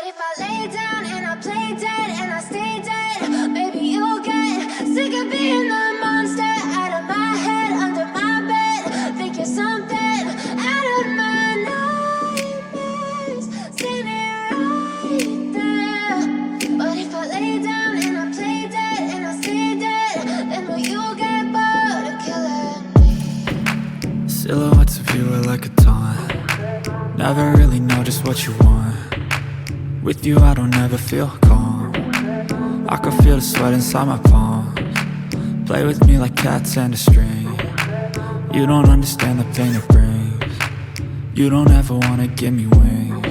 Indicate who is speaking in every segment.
Speaker 1: if I lay down and I play dead and I stay dead, maybe you'll get sick of being the monster out of my head, under my bed. Think you're something out of my nightmares, standing right there. But if I lay down and I play dead and I stay dead, then will you get bored of killing me?
Speaker 2: Silhouettes of you are like a taunt. Never really know just what you want. With you I don't ever feel calm. I can feel the sweat inside my palms. Play with me like cats and a string. You don't understand the pain it brings. You don't ever wanna give me wings.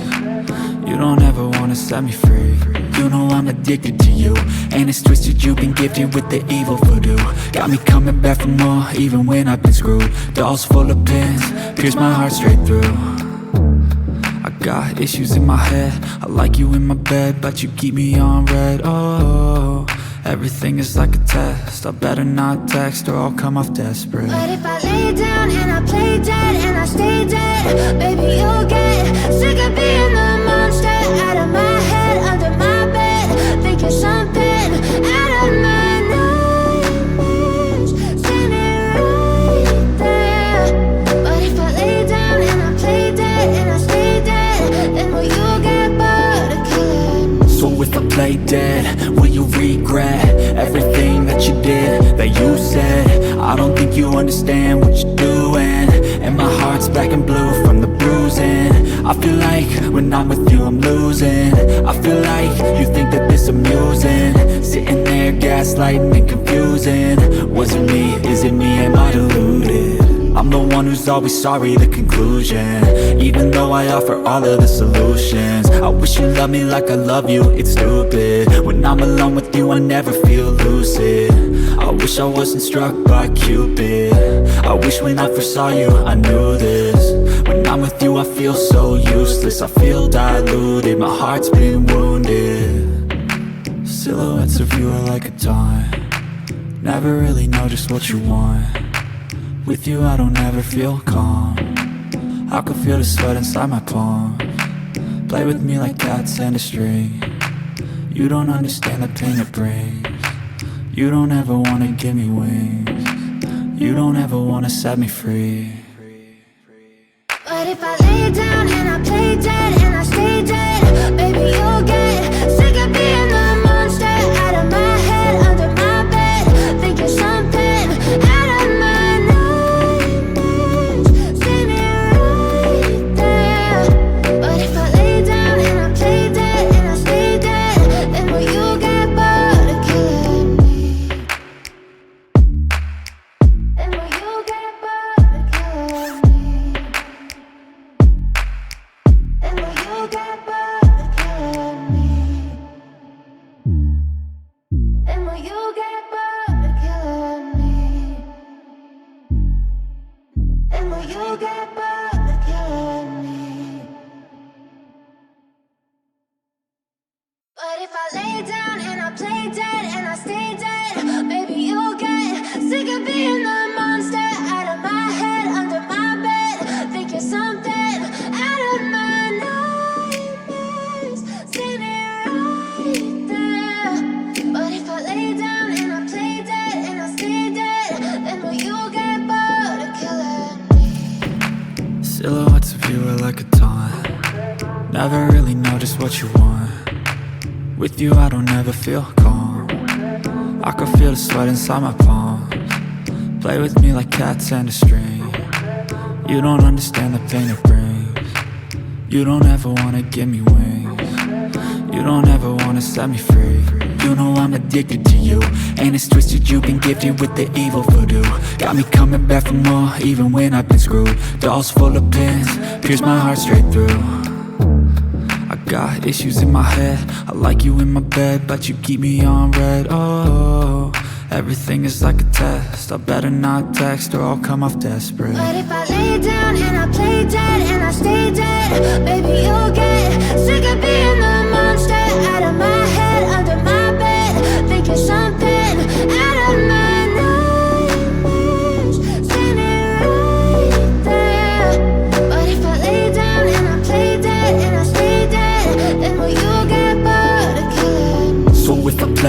Speaker 2: You don't ever wanna set me free. You know I'm addicted to you, and it's twisted, you've been gifted with the evil voodoo. Got me coming back for more, even when I've been screwed. Dolls full of pins, pierce my heart straight through. I got issues in my head, I like you in my bed, but you keep me on red. Oh, everything is like a test, I better not text or I'll come off desperate.
Speaker 1: But if I lay down and I play dead and I stay dead, baby you'll get sick of being the monster out of my head, under my bed. Think you're something out of my nightmares, standing right there. But if I lay down and I play dead and I stay dead, then will you get bored of killing me?
Speaker 2: So if I play dead, will you regret everything that you did, that you said? I don't think you understand what you're doing, and my heart's black and blue from the bruising. I feel like when I'm with you I'm losing. I feel like you think that this amusing, sitting there gaslighting and confusing. Was it me? Is it me? Am I deluded? I'm the one who's always sorry, the conclusion, even though I offer all of the solutions. I wish you loved me like I love you, it's stupid. When I'm alone with you I never feel lucid. I wish I wasn't struck by Cupid. I wish when I first saw you I knew this. When I'm with you I feel so useless, I feel diluted, my heart's been wounded. Silhouettes of you are like a taunt. Never really know just what you want. With you I don't ever feel calm. I can feel the sweat inside my palms. Play with me like cats and a string. You don't understand the pain it brings. You don't ever wanna give me wings. You don't ever wanna set me free.
Speaker 1: But if I lay down and I play dead and I stay dead, baby you'll get sick of being the monster out of my head, under my bed. Think you're something out of my nightmares, standing right there. But if I lay down and I play dead and I stay dead, then will you get bored of killing me? Then will you get bored of killing me? And will you get bored of killing me? And will you get bored of killing me? And will you get bored of killing me? But if I lay down and I play dead and I stay dead, baby you'll get sick of being the monster out of my head, under my bed. Think you're something out of my nightmares, standing right there. But if I lay down and I play dead and I stay dead, then will you get bored of killing me?
Speaker 2: Silhouettes of you are like a taunt. Never really know just what you want. With you I don't ever feel calm. I can feel the sweat inside my palms. Play with me like cats and a string. You don't understand the pain it brings. You don't ever wanna give me wings. You don't ever wanna set me free. You know I'm addicted to you, and it's twisted, you've been gifted with the evil voodoo. Got me coming back for more, even when I've been screwed. Dolls full of pins, pierce my heart straight through. I got issues in my head, I like you in my bed, but you keep me on red. Oh, everything is like a test, I better not text or I'll come off desperate.
Speaker 1: But if I lay down and I play dead and I stay dead, baby you'll get sick of being the monster out of my head, under my bed. Think you're something out of my nightmares, standing right there. But if I lay down and I play dead and I stay dead, then will you get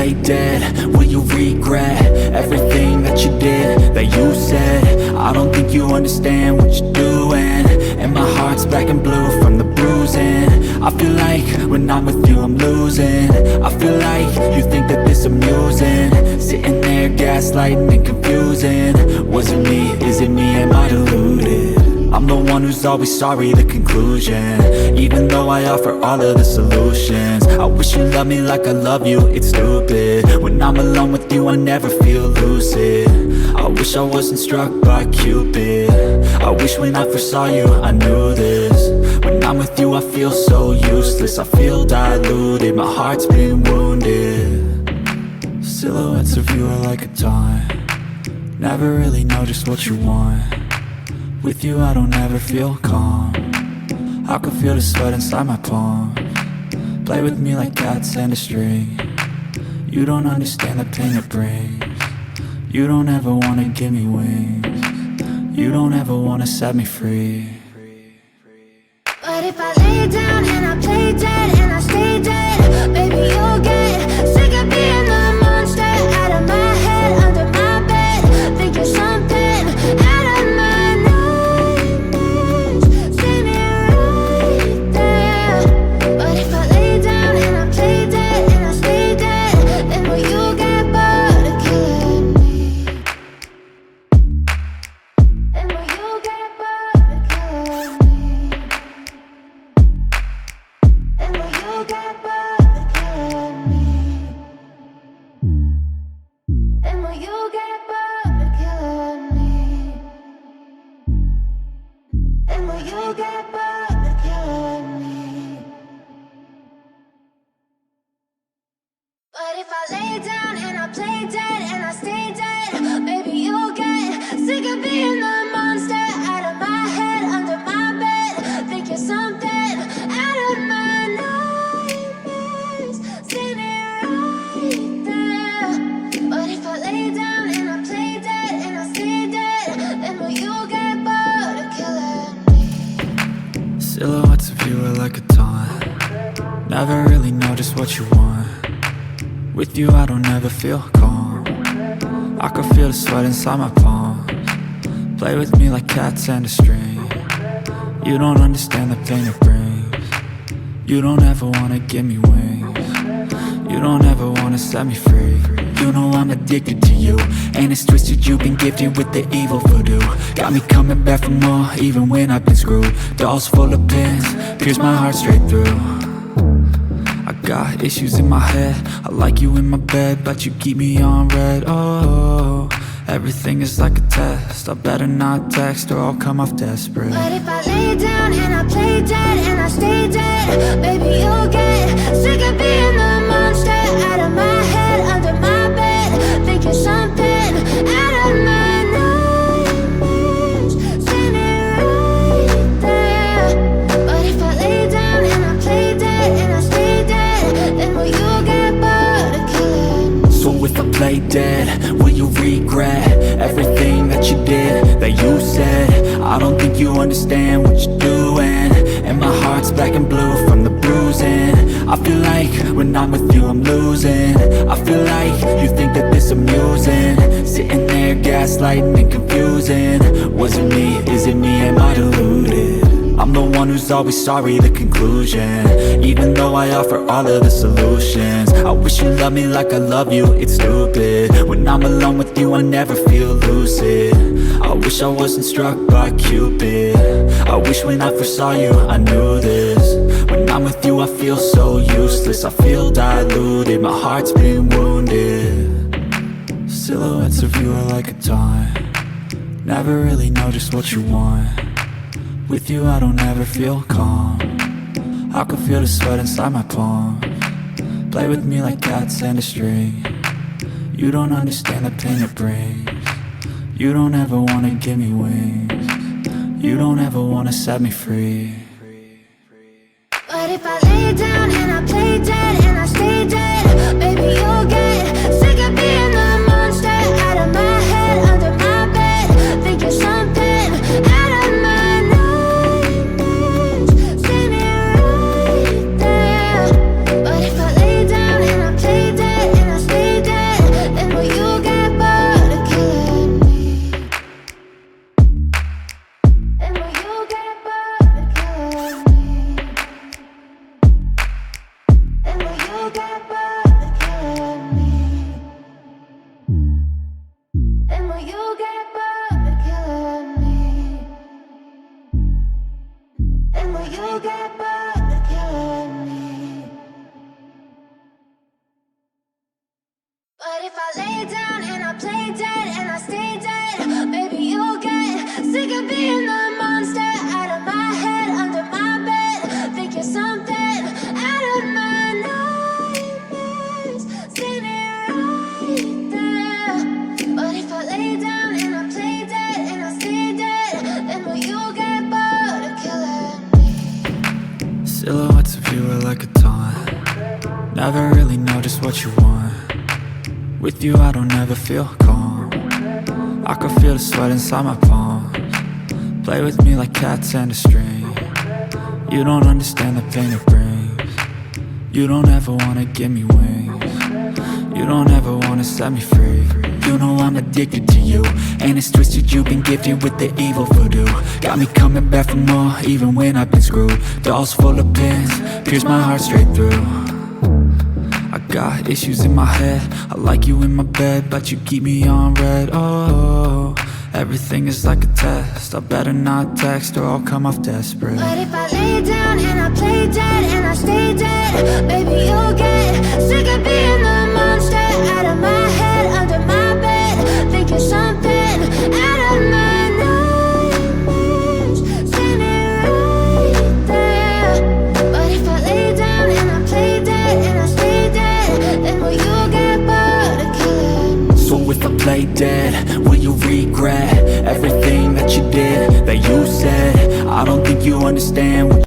Speaker 2: play dead, will you regret everything that you did, that you said? I don't think you understand what you're doing, and my heart's black and blue from the bruising. I feel like when I'm with you I'm losing. I feel like you think that this amusing, sitting there gaslighting and confusing. Was it me? Is it me? Am I deluded? I'm the one who's always sorry, the conclusion, even though I offer all of the solutions. I wish you loved me like I love you, it's stupid. When I'm alone with you I never feel lucid. I wish I wasn't struck by Cupid. I wish when I first saw you I knew this. When I'm with you I feel so useless, I feel diluted, my heart's been wounded. Silhouettes of you are like a taunt, never really know just what you want. With you I don't ever feel calm, I can feel the sweat inside my palm. Play with me like cats and a string, you don't understand the pain it brings. You don't ever wanna give me wings, you don't ever wanna set me free.
Speaker 1: But if I lay down and I play dead and I stay dead, baby you'll get sick of being the monster out of my head, under my bed. Think you're something out of my nightmares, see me right there. But if I lay down and I play dead and I stay dead, then will you get bored of killing me? Then will you get bored of killing me? And will you get bored of killing me? And will you get bored of killing me? And will you get bored of killing me? But if I lay down and I play dead and I stay dead, baby you'll get sick of being the monster out of my head, under my bed. Think you're something out of my nightmares, see me right there. But if I lay down and I play dead and I stay dead, then will you get bored of killing me?
Speaker 2: Silhouettes of you are like a taunt, never really know just what you want. With you I don't ever feel calm, I can feel the sweat inside my palms. Play with me like cats and a string, you don't understand the pain it brings. You don't ever wanna give me wings, you don't ever wanna set me free. You know I'm addicted to you, and it's twisted, you've been gifted with the evil voodoo. Got me coming back for more, even when I've been screwed. Dolls full of pins, pierce my heart straight through. I got issues in my head, I like you in my bed, but you keep me on red. Oh, everything is like a test, I better not text or I'll come off desperate.
Speaker 1: But if I lay down and I play dead and I stay dead, baby you'll get sick of being the monster out of my head, under my bed. Think you're something out of my nightmares, see me right there. But if I lay down and I play dead and I stay dead, then will you get bored of killing me?
Speaker 2: So if I play dead, will you regret everything that you did, that you said? I don't think you understand what you're doing, and my heart's black and blue from the bruising. I feel like when I'm with you I'm losing. I feel like you think that this amusing, sitting there gaslighting and confusing. Was it me? Is it me? Am I deluded? I'm the one who's always sorry, the conclusion, even though I offer all of the solutions. I wish you loved me like I love you, it's stupid. When I'm alone with you I never feel lucid. I wish I wasn't struck by Cupid. I wish when I first saw you I knew this. When I'm with you I feel so useless, I feel diluted, my heart's been wounded. Silhouettes of you are like a taunt, never really know just what you want. With you I don't ever feel calm, I can feel the sweat inside my palms. Play with me like cats and a string, you don't understand the pain it brings. You don't ever wanna give me wings, you don't ever wanna set me free.
Speaker 1: But if I lay down and I play dead and I stay dead, baby you'll get sick of being the monster out of my head, under my bed. Think you're something out of my nightmares, see me right there. But if I lay down and I play dead and I stay
Speaker 2: Never really know just what you want. With you I don't ever feel calm. I can feel the sweat inside my palms. Play with me like cats and a string. You don't understand the pain it brings. You don't ever wanna give me wings. You don't ever wanna set me free. You know I'm addicted to you, and it's twisted, you've been gifted with the evil voodoo. Got me coming back for more, even when I've been screwed. Dolls full of pins, pierce my heart straight through. I got issues in my head, I like you in my bed, but you keep me on red. Oh, everything is like a test, I better not text or I'll come off desperate.
Speaker 1: But if I lay down and I play dead and I stay dead, baby you'll get sick of being the monster out of my head, under my bed, thinking something out of my nightmares, standing right there. But if I lay down and I play dead and I stay dead, then will you get bored of killing?
Speaker 2: So if I play dead, will you regret everything that you did, that you said? I don't think you understand what